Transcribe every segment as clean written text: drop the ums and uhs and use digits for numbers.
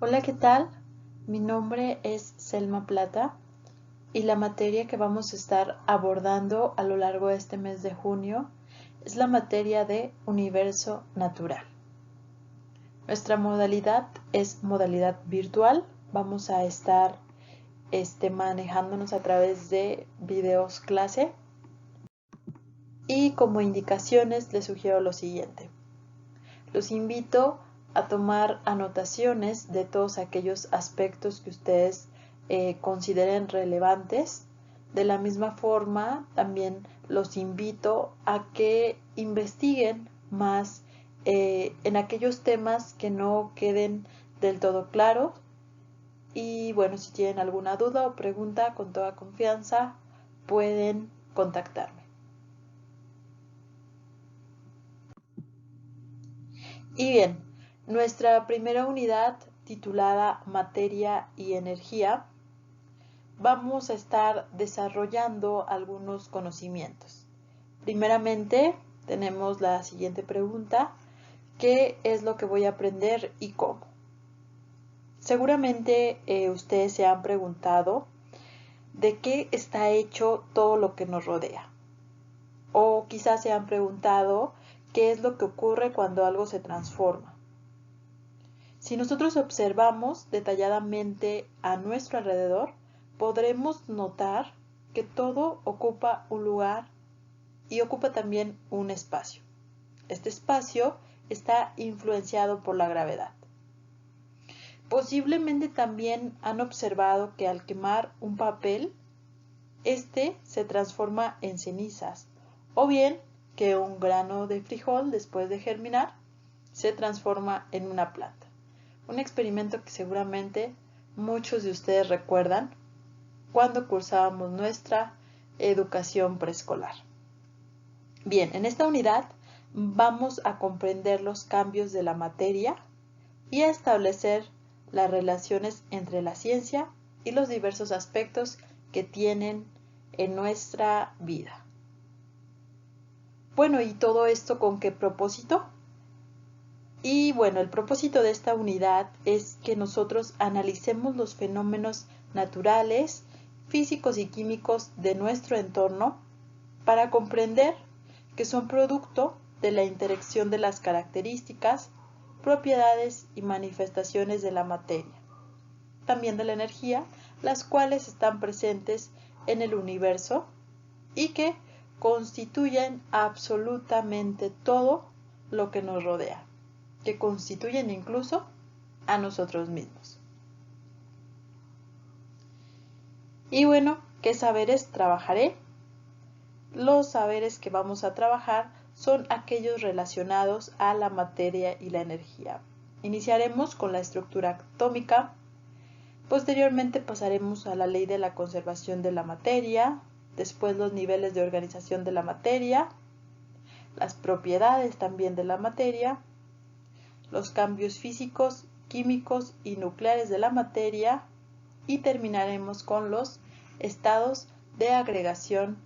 Hola, ¿qué tal? Mi nombre es Selma Plata y la materia que vamos a estar abordando a lo largo de este mes de junio es la materia de universo natural. Nuestra modalidad es modalidad virtual. Vamos a estar manejándonos a través de videos clase y como indicaciones les sugiero lo siguiente. Los invito a tomar anotaciones de todos aquellos aspectos que ustedes consideren relevantes. De la misma forma, también los invito a que investiguen más en aquellos temas que no queden del todo claros. Y bueno, si tienen alguna duda o pregunta, con toda confianza pueden contactarme. Y bien, nuestra primera unidad titulada Materia y Energía, vamos a estar desarrollando algunos conocimientos. Primeramente, tenemos la siguiente pregunta: ¿qué es lo que voy a aprender y cómo? Seguramente ustedes se han preguntado de qué está hecho todo lo que nos rodea. O quizás se han preguntado qué es lo que ocurre cuando algo se transforma. Si nosotros observamos detalladamente a nuestro alrededor, podremos notar que todo ocupa un lugar y ocupa también un espacio. Este espacio está influenciado por la gravedad. Posiblemente también han observado que al quemar un papel, este se transforma en cenizas, o bien que un grano de frijol, después de germinar, se transforma en una planta. Un experimento que seguramente muchos de ustedes recuerdan cuando cursábamos nuestra educación preescolar. Bien, en esta unidad vamos a comprender los cambios de la materia y a establecer las relaciones entre la ciencia y los diversos aspectos que tienen en nuestra vida. Bueno, ¿y todo esto con qué propósito? Y bueno, el propósito de esta unidad es que nosotros analicemos los fenómenos naturales, físicos y químicos de nuestro entorno para comprender que son producto de la interacción de las características, propiedades y manifestaciones de la materia, también de la energía, las cuales están presentes en el universo y que constituyen absolutamente todo lo que nos rodea, que constituyen incluso a nosotros mismos. Y bueno, ¿qué saberes trabajaré? Los saberes que vamos a trabajar son aquellos relacionados a la materia y la energía. Iniciaremos con la estructura atómica, posteriormente pasaremos a la ley de la conservación de la materia, después los niveles de organización de la materia, las propiedades también de la materia, los cambios físicos, químicos y nucleares de la materia y terminaremos con los estados de agregación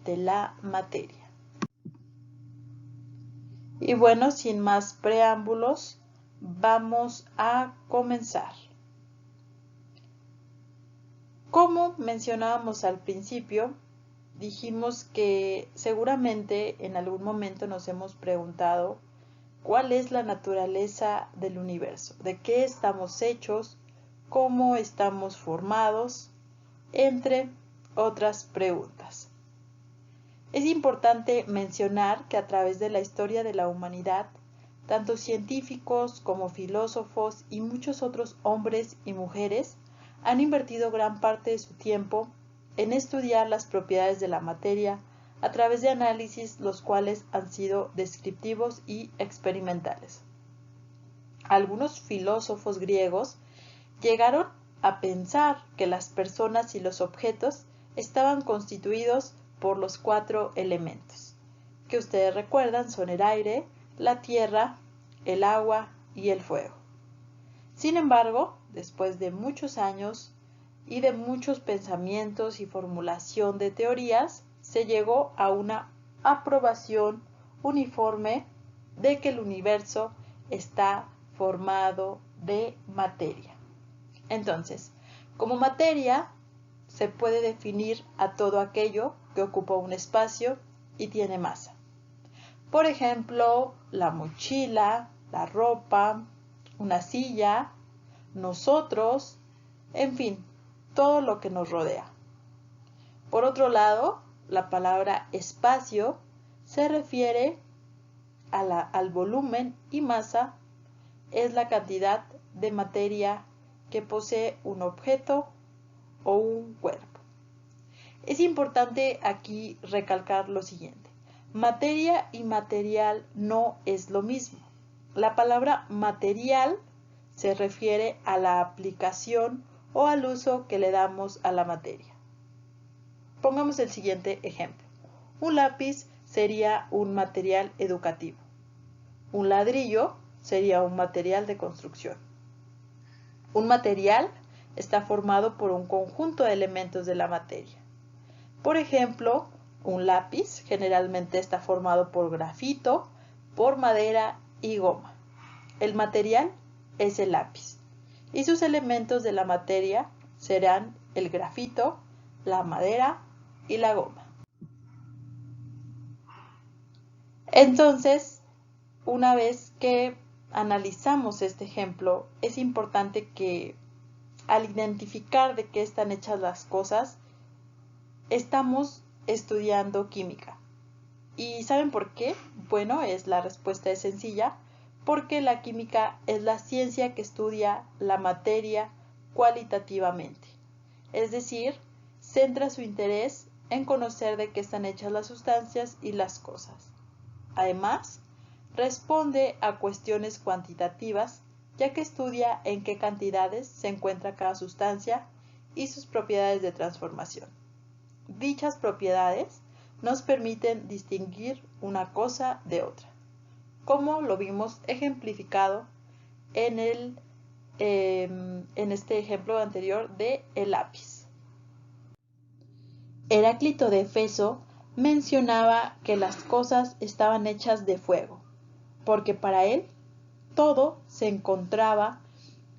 de la materia. Y bueno, sin más preámbulos, vamos a comenzar. Como mencionábamos al principio, dijimos que seguramente en algún momento nos hemos preguntado cuál es la naturaleza del universo, de qué estamos hechos, cómo estamos formados, entre otras preguntas. Es importante mencionar que a través de la historia de la humanidad, tanto científicos como filósofos y muchos otros hombres y mujeres han invertido gran parte de su tiempo en estudiar las propiedades de la materia a través de análisis los cuales han sido descriptivos y experimentales. Algunos filósofos griegos llegaron a pensar que las personas y los objetos estaban constituidos por los 4 elementos, que ustedes recuerdan son el aire, la tierra, el agua y el fuego. Sin embargo, después de muchos años y de muchos pensamientos y formulación de teorías, se llegó a una aprobación uniforme de que el universo está formado de materia. Entonces, como materia se puede definir a todo aquello que ocupa un espacio y tiene masa. Por ejemplo, la mochila, la ropa, una silla, nosotros, en fin, todo lo que nos rodea. Por otro lado, la palabra espacio se refiere al volumen y masa, es la cantidad de materia que posee un objeto o un cuerpo. Es importante aquí recalcar lo siguiente. Materia y material no es lo mismo. La palabra material se refiere a la aplicación o al uso que le damos a la materia. Pongamos el siguiente ejemplo. Un lápiz sería un material educativo. Un ladrillo sería un material de construcción. Un material está formado por un conjunto de elementos de la materia. Por ejemplo, un lápiz generalmente está formado por grafito, por madera y goma. El material es el lápiz y sus elementos de la materia serán el grafito, la madera y la goma. Entonces, una vez que analizamos este ejemplo, es importante que al identificar de qué están hechas las cosas, estamos estudiando química. ¿Y saben por qué? Bueno, la respuesta es sencilla, porque la química es la ciencia que estudia la materia cualitativamente. Es decir, centra su interés en conocer de qué están hechas las sustancias y las cosas. Además, responde a cuestiones cuantitativas, ya que estudia en qué cantidades se encuentra cada sustancia y sus propiedades de transformación. Dichas propiedades nos permiten distinguir una cosa de otra, como lo vimos ejemplificado en este ejemplo anterior de el lápiz. Heráclito de Éfeso mencionaba que las cosas estaban hechas de fuego, porque para él todo se encontraba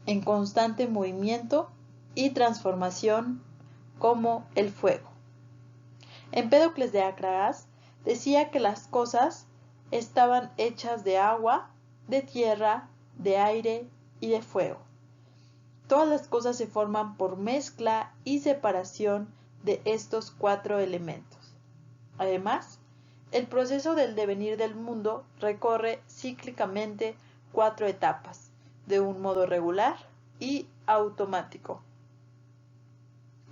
en constante movimiento y transformación como el fuego. Empédocles de Acragas decía que las cosas estaban hechas de agua, de tierra, de aire y de fuego. Todas las cosas se forman por mezcla y separación de estos 4 elementos. Además, el proceso del devenir del mundo recorre cíclicamente 4 etapas, de un modo regular y automático.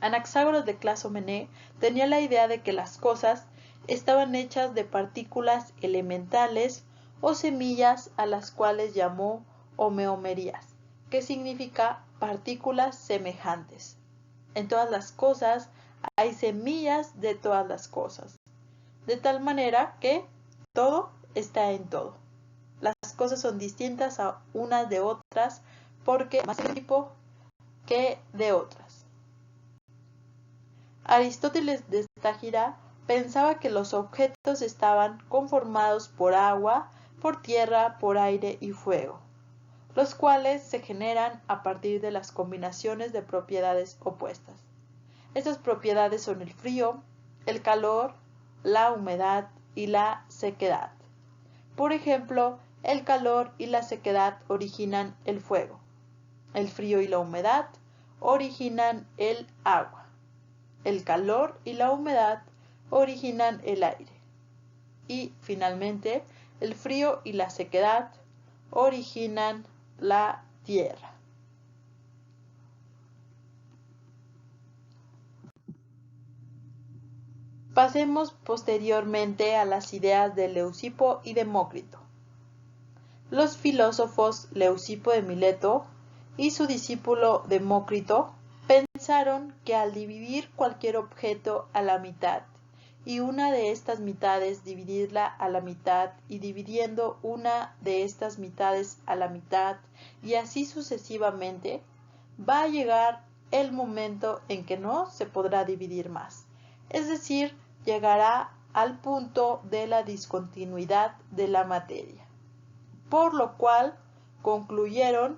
Anaxágoras de Clazomené tenía la idea de que las cosas estaban hechas de partículas elementales o semillas a las cuales llamó homeomerías, que significa partículas semejantes. En todas las cosas hay semillas de todas las cosas, de tal manera que todo está en todo. Las cosas son distintas a unas de otras porque más de un tipo que de otras. Aristóteles de Estagira pensaba que los objetos estaban conformados por agua, por tierra, por aire y fuego, los cuales se generan a partir de las combinaciones de propiedades opuestas. Estas propiedades son el frío, el calor, la humedad y la sequedad. Por ejemplo, el calor y la sequedad originan el fuego. El frío y la humedad originan el agua. El calor y la humedad originan el aire. Y finalmente, el frío y la sequedad originan la tierra. Pasemos posteriormente a las ideas de Leucipo y Demócrito. Los filósofos Leucipo de Mileto y su discípulo Demócrito pensaron que al dividir cualquier objeto a la mitad y una de estas mitades dividirla a la mitad y dividiendo una de estas mitades a la mitad y así sucesivamente, va a llegar el momento en que no se podrá dividir más. Es decir, llegará al punto de la discontinuidad de la materia. Por lo cual concluyeron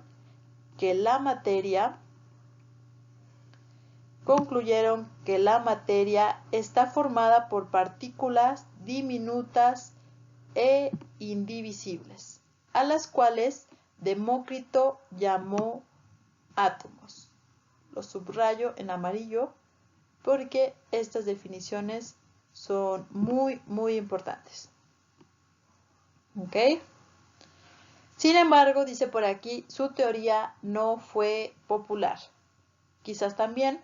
que la materia concluyeron que la materia está formada por partículas diminutas e indivisibles, a las cuales Demócrito llamó átomos. Lo subrayo en amarillo porque estas definiciones son muy importantes. ¿Ok? Sin embargo, dice por aquí, su teoría no fue popular. Quizás también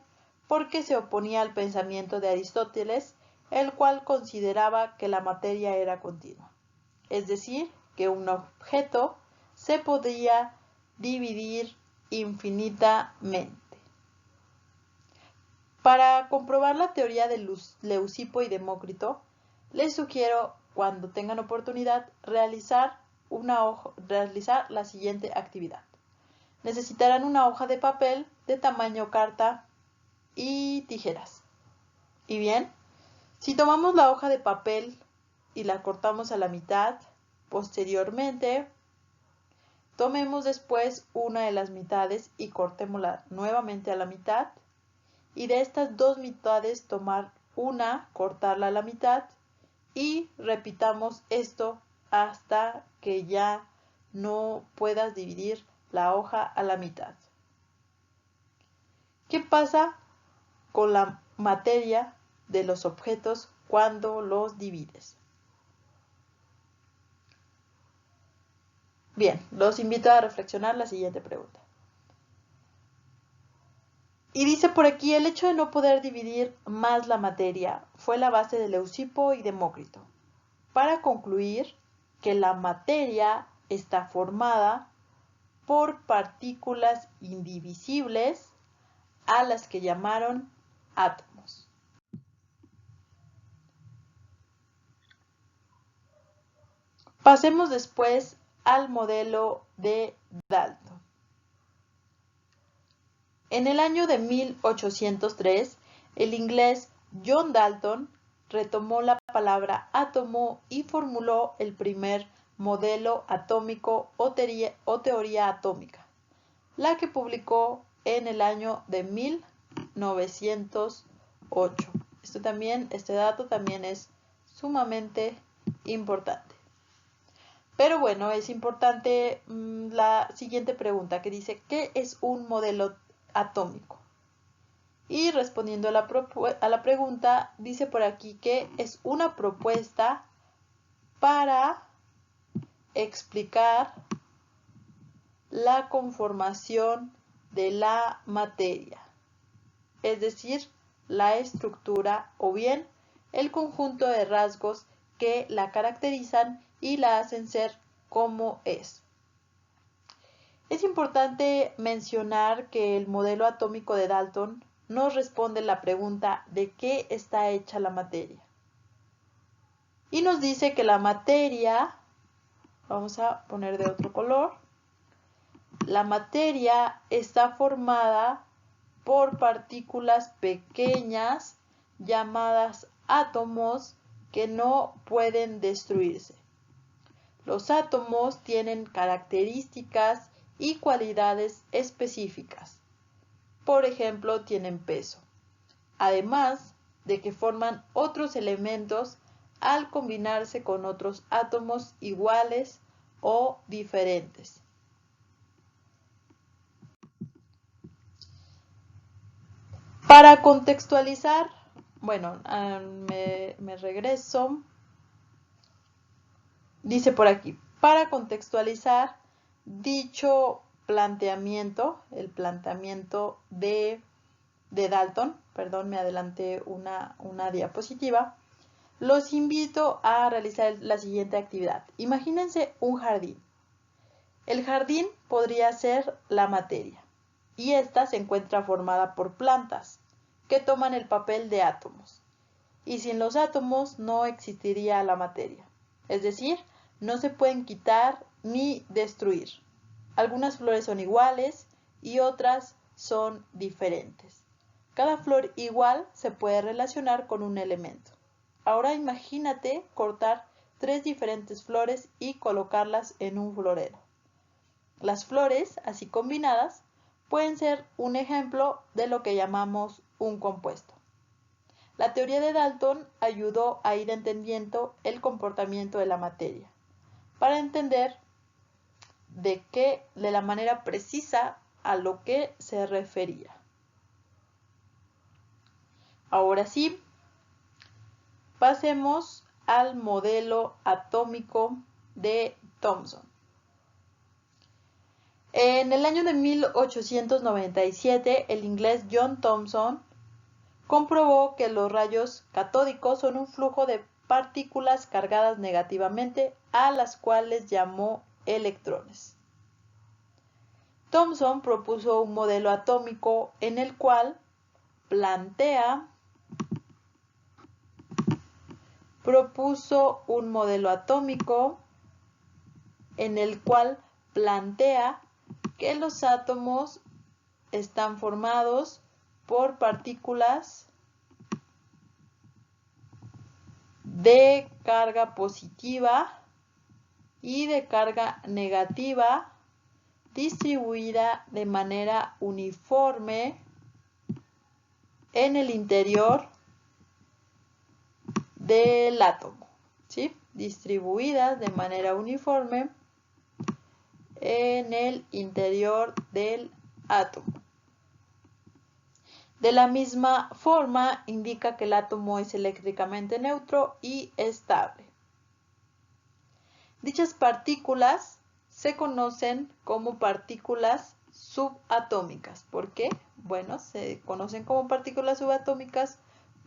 porque se oponía al pensamiento de Aristóteles, el cual consideraba que la materia era continua. Es decir, que un objeto se podía dividir infinitamente. Para comprobar la teoría de Leucipo y Demócrito, les sugiero, cuando tengan oportunidad, realizar la siguiente actividad. Necesitarán una hoja de papel de tamaño carta y tijeras. Y bien, si tomamos la hoja de papel y la cortamos a la mitad, posteriormente tomemos después una de las mitades y cortémosla nuevamente a la mitad, y de estas dos mitades tomar una, cortarla a la mitad, y repitamos esto hasta que ya no puedas dividir la hoja a la mitad. ¿Qué pasa con la materia de los objetos cuando los divides? Bien, los invito a reflexionar la siguiente pregunta. Y dice por aquí, el hecho de no poder dividir más la materia fue la base de Leucipo y Demócrito, para concluir que la materia está formada por partículas indivisibles a las que llamaron átomos. Pasemos después al modelo de Dalton. En el año de 1803, el inglés John Dalton retomó la palabra átomo y formuló el primer modelo atómico o teoría atómica, la que publicó en el año de 1908. Este dato también es sumamente importante. Pero bueno, es importante la siguiente pregunta que dice, ¿qué es un modelo atómico? Y respondiendo a la pregunta, dice por aquí que es una propuesta para explicar la conformación de la materia, es decir, la estructura o bien el conjunto de rasgos que la caracterizan y la hacen ser como es. Es importante mencionar que el modelo atómico de Dalton nos responde la pregunta de qué está hecha la materia. Y nos dice que la materia, vamos a poner de otro color, la materia está formada por partículas pequeñas llamadas átomos que no pueden destruirse. Los átomos tienen características y cualidades específicas. Por ejemplo, tienen peso, además de que forman otros elementos al combinarse con otros átomos iguales o diferentes. Para contextualizar, bueno, me regreso. Dice por aquí, para contextualizar dicho planteamiento, el planteamiento de Dalton, perdón, me adelanté una diapositiva, los invito a realizar la siguiente actividad. Imagínense un jardín. El jardín podría ser la materia y esta se encuentra formada por plantas que toman el papel de átomos. Y sin los átomos no existiría la materia. Es decir, no se pueden quitar ni destruir. Algunas flores son iguales y otras son diferentes. Cada flor igual se puede relacionar con un elemento. Ahora imagínate cortar 3 diferentes flores y colocarlas en un florero. Las flores, así combinadas, pueden ser un ejemplo de lo que llamamos un compuesto. La teoría de Dalton ayudó a ir entendiendo el comportamiento de la materia, para entender de la manera precisa a lo que se refería. Ahora sí, pasemos al modelo atómico de Thomson. En el año de 1897, el inglés John Thomson comprobó que los rayos catódicos son un flujo de partículas cargadas negativamente, a las cuales llamó electrones. Thomson propuso un modelo atómico en el cual plantea que los átomos están formados por partículas de carga positiva y de carga negativa distribuida de manera uniforme en el interior del átomo, ¿sí? Distribuidas de manera uniforme en el interior del átomo. De la misma forma, indica que el átomo es eléctricamente neutro y estable. Dichas partículas se conocen como partículas subatómicas. ¿Por qué? Bueno, se conocen como partículas subatómicas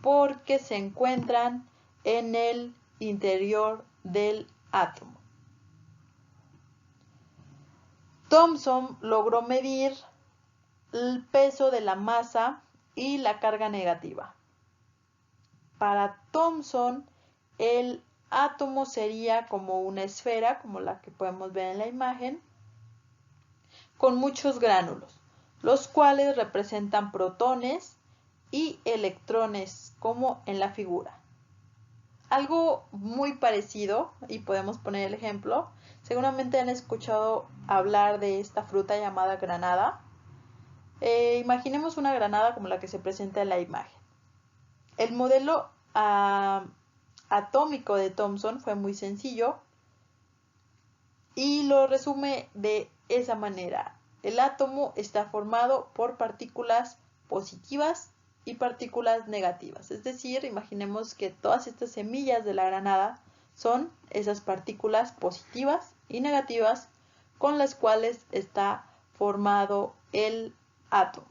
porque se encuentran en el interior del átomo. Thomson logró medir el peso de la masa y la carga negativa. Para Thomson, el átomo sería como una esfera, como la que podemos ver en la imagen, con muchos gránulos, los cuales representan protones y electrones, como en la figura. Algo muy parecido, y podemos poner el ejemplo, seguramente han escuchado hablar de esta fruta llamada granada. Imaginemos una granada como la que se presenta en la imagen. El modelo atómico de Thomson fue muy sencillo y lo resume de esa manera. El átomo está formado por partículas positivas y partículas negativas. Es decir, imaginemos que todas estas semillas de la granada son esas partículas positivas y negativas con las cuales está formado el átomo.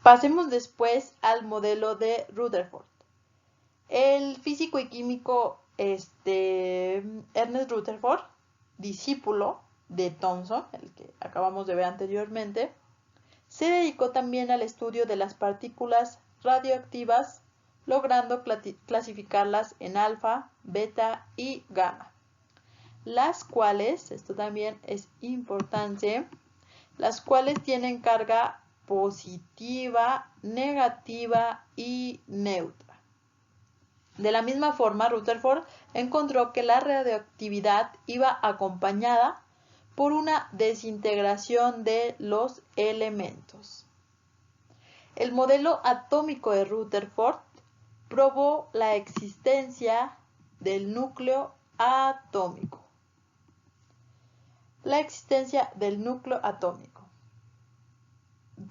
Pasemos después al modelo de Rutherford. El físico y químico Ernest Rutherford, discípulo de Thomson, el que acabamos de ver anteriormente, se dedicó también al estudio de las partículas radioactivas, logrando clasificarlas en alfa, beta y gamma, las cuales, esto también es importante, las cuales tienen carga positiva, negativa y neutra. De la misma forma, Rutherford encontró que la radioactividad iba acompañada por una desintegración de los elementos. El modelo atómico de Rutherford probó la existencia del núcleo atómico.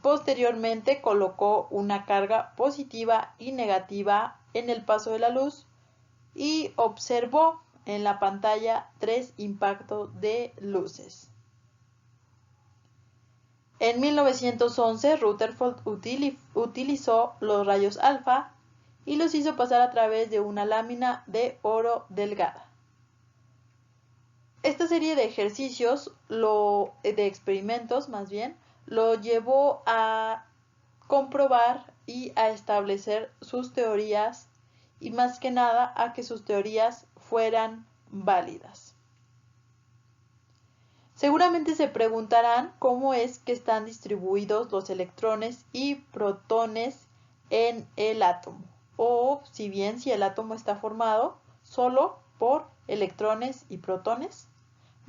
Posteriormente colocó una carga positiva y negativa en el paso de la luz y observó en la pantalla 3 impactos de luces. En 1911, Rutherford utilizó los rayos alfa y los hizo pasar a través de una lámina de oro delgada. Esta serie de ejercicios, de experimentos más bien, lo llevó a comprobar y a establecer sus teorías y más que nada a que sus teorías fueran válidas. Seguramente se preguntarán cómo es que están distribuidos los electrones y protones en el átomo, o si el átomo está formado solo por electrones y protones.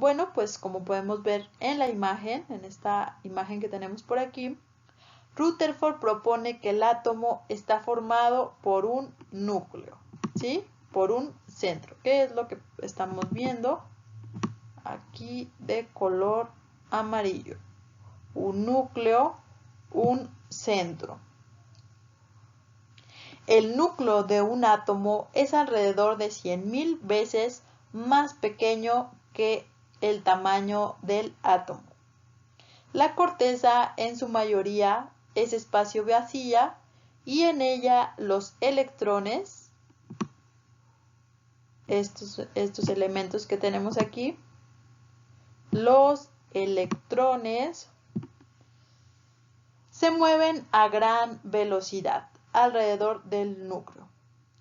Bueno, pues como podemos ver en la imagen, en esta imagen que tenemos por aquí, Rutherford propone que el átomo está formado por un núcleo, ¿sí? Por un centro. ¿Qué es lo que estamos viendo aquí de color amarillo? Un núcleo, un centro. El núcleo de un átomo es alrededor de 100.000 veces más pequeño que el tamaño del átomo. La corteza en su mayoría es espacio vacía y en ella los electrones, estos elementos que tenemos aquí, los electrones se mueven a gran velocidad alrededor del núcleo.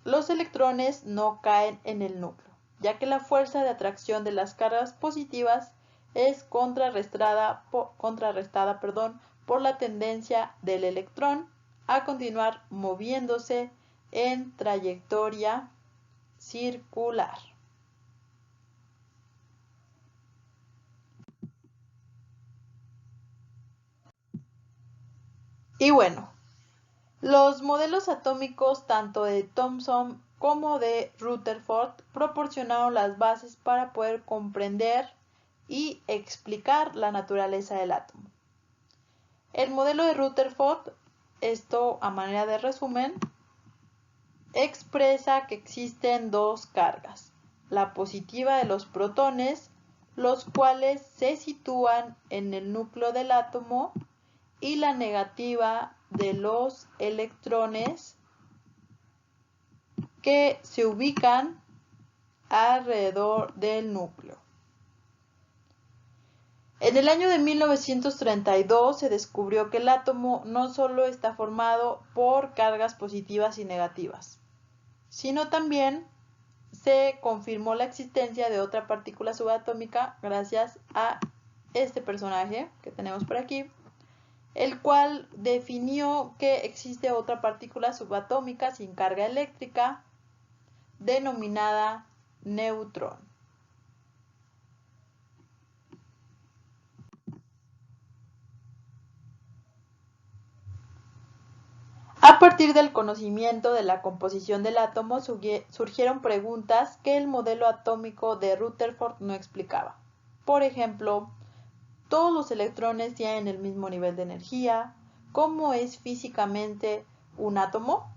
Los electrones no caen en el núcleo, ya que la fuerza de atracción de las cargas positivas es contrarrestada por la tendencia del electrón a continuar moviéndose en trayectoria circular. Y bueno, los modelos atómicos tanto de Thomson como de Rutherford proporcionaron las bases para poder comprender y explicar la naturaleza del átomo. El modelo de Rutherford, esto a manera de resumen, expresa que existen dos cargas, la positiva de los protones, los cuales se sitúan en el núcleo del átomo, y la negativa de los electrones, que se ubican alrededor del núcleo. En el año de 1932 se descubrió que el átomo no solo está formado por cargas positivas y negativas, sino también se confirmó la existencia de otra partícula subatómica gracias a este personaje que tenemos por aquí, el cual definió que existe otra partícula subatómica sin carga eléctrica denominada neutrón. A partir del conocimiento de la composición del átomo surgieron preguntas que el modelo atómico de Rutherford no explicaba. Por ejemplo, ¿todos los electrones tienen el mismo nivel de energía? ¿Cómo es físicamente un átomo?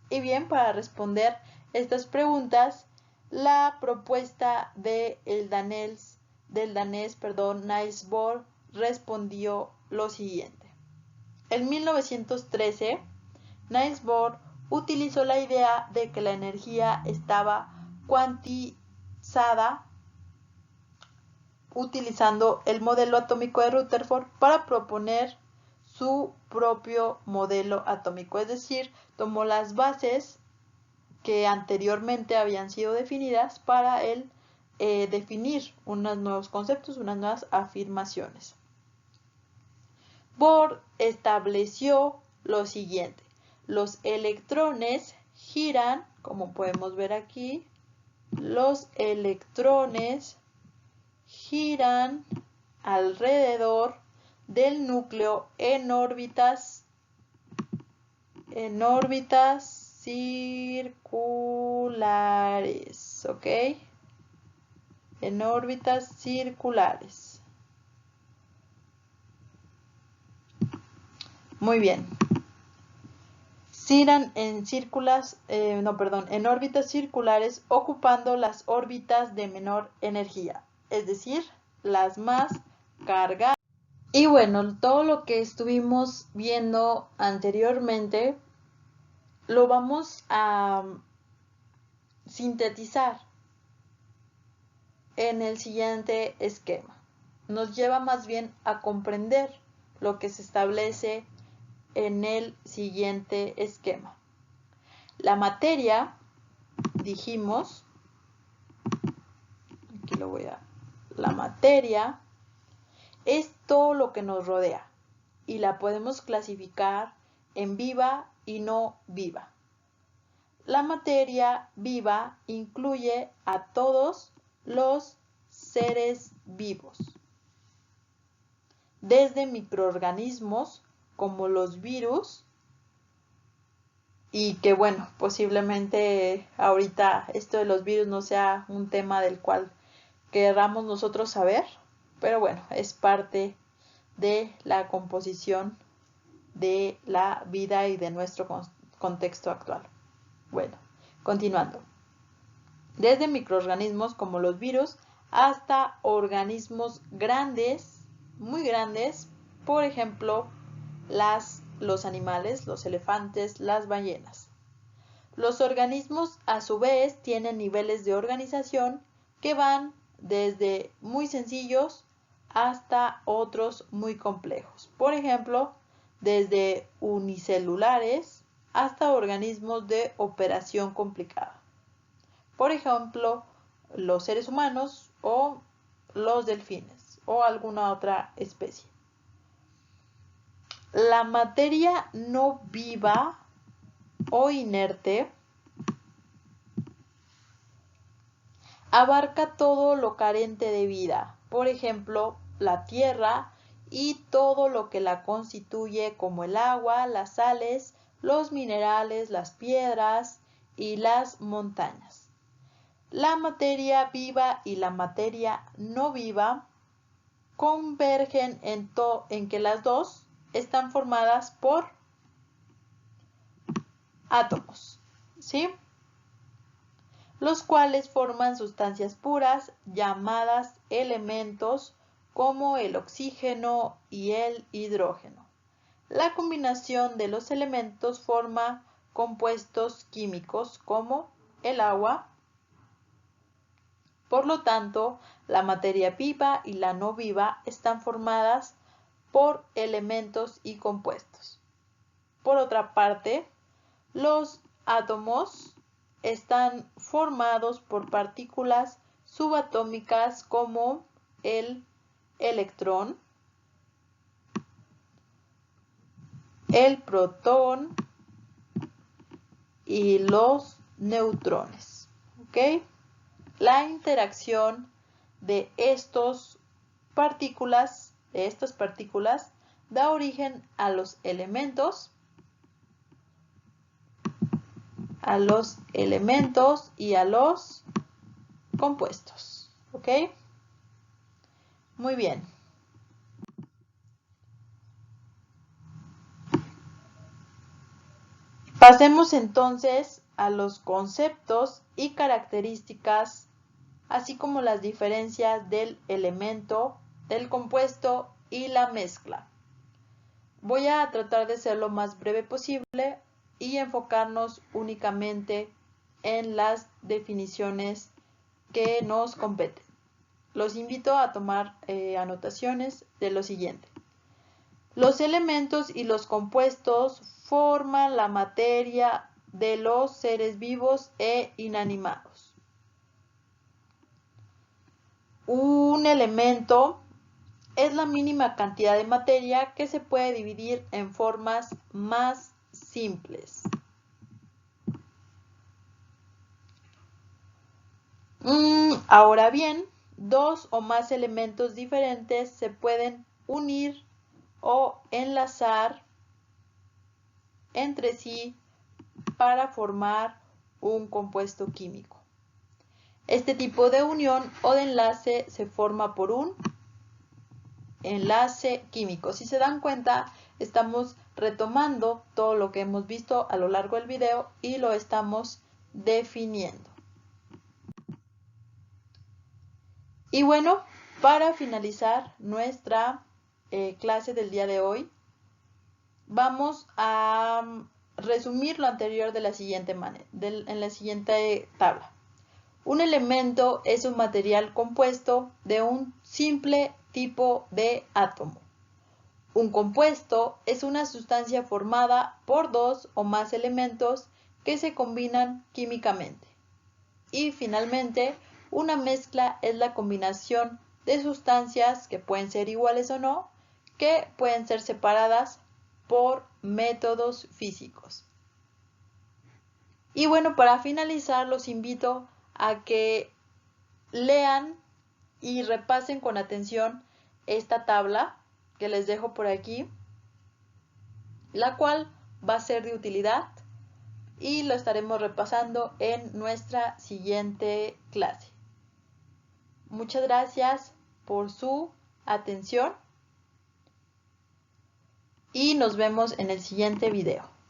Y bien, para responder estas preguntas, la propuesta del danés Niels Bohr respondió lo siguiente. En 1913, Niels Bohr utilizó la idea de que la energía estaba cuantizada utilizando el modelo atómico de Rutherford para proponer su propio modelo atómico, es decir, tomó las bases que anteriormente habían sido definidas para él definir unos nuevos conceptos, unas nuevas afirmaciones. Bohr estableció lo siguiente: los electrones giran, como podemos ver aquí, los electrones giran alrededor del núcleo en órbitas circulares, ¿ok? En órbitas circulares. Muy bien. Giran en en órbitas circulares, ocupando las órbitas de menor energía, es decir, las más cargadas. Y bueno, todo lo que estuvimos viendo anteriormente lo vamos a sintetizar en el siguiente esquema. Nos lleva más bien a comprender lo que se establece en el siguiente esquema. La materia, dijimos, aquí lo voy a... La materia es todo lo que nos rodea y la podemos clasificar en viva y no viva. La materia viva incluye a todos los seres vivos, desde microorganismos como los virus, y que bueno, posiblemente ahorita esto de los virus no sea un tema del cual queramos nosotros saber, pero bueno, es parte de la composición de la vida y de nuestro contexto actual. Bueno, continuando. Desde microorganismos como los virus hasta organismos grandes, muy grandes, por ejemplo, los animales, los elefantes, las ballenas. Los organismos a su vez tienen niveles de organización que van desde muy sencillos hasta otros muy complejos. Por ejemplo, desde unicelulares hasta organismos de operación complicada. Por ejemplo, los seres humanos o los delfines o alguna otra especie. La materia no viva o inerte abarca todo lo carente de vida, por ejemplo, la tierra y todo lo que la constituye como el agua, las sales, los minerales, las piedras y las montañas. La materia viva y la materia no viva convergen en que las dos están formadas por átomos, ¿sí? Los cuales forman sustancias puras llamadas elementos como el oxígeno y el hidrógeno. La combinación de los elementos forma compuestos químicos como el agua. Por lo tanto, la materia viva y la no viva están formadas por elementos y compuestos. Por otra parte, los átomos están formados por partículas subatómicas como el electrón, el protón y los neutrones. ¿Ok? La interacción de estas partículas, da origen a los elementos y a los compuestos. ¿Ok? Muy bien. Pasemos entonces a los conceptos y características, así como las diferencias del elemento, del compuesto y la mezcla. Voy a tratar de ser lo más breve posible y enfocarnos únicamente en las definiciones que nos competen. Los invito a tomar anotaciones de lo siguiente. Los elementos y los compuestos forman la materia de los seres vivos e inanimados. Un elemento es la mínima cantidad de materia que se puede dividir en formas más simples. Ahora bien, dos o más elementos diferentes se pueden unir o enlazar entre sí para formar un compuesto químico. Este tipo de unión o de enlace se forma por un enlace químico. Si se dan cuenta, estamos retomando todo lo que hemos visto a lo largo del video y lo estamos definiendo. Y bueno, para finalizar nuestra clase del día de hoy, vamos a resumir lo anterior de la siguiente manera, en la siguiente tabla. Un elemento es un material compuesto de un simple tipo de átomo. Un compuesto es una sustancia formada por dos o más elementos que se combinan químicamente. Y finalmente, una mezcla es la combinación de sustancias que pueden ser iguales o no, que pueden ser separadas por métodos físicos. Y bueno, para finalizar, los invito a que lean y repasen con atención esta tabla que les dejo por aquí, la cual va a ser de utilidad y lo estaremos repasando en nuestra siguiente clase. Muchas gracias por su atención y nos vemos en el siguiente video.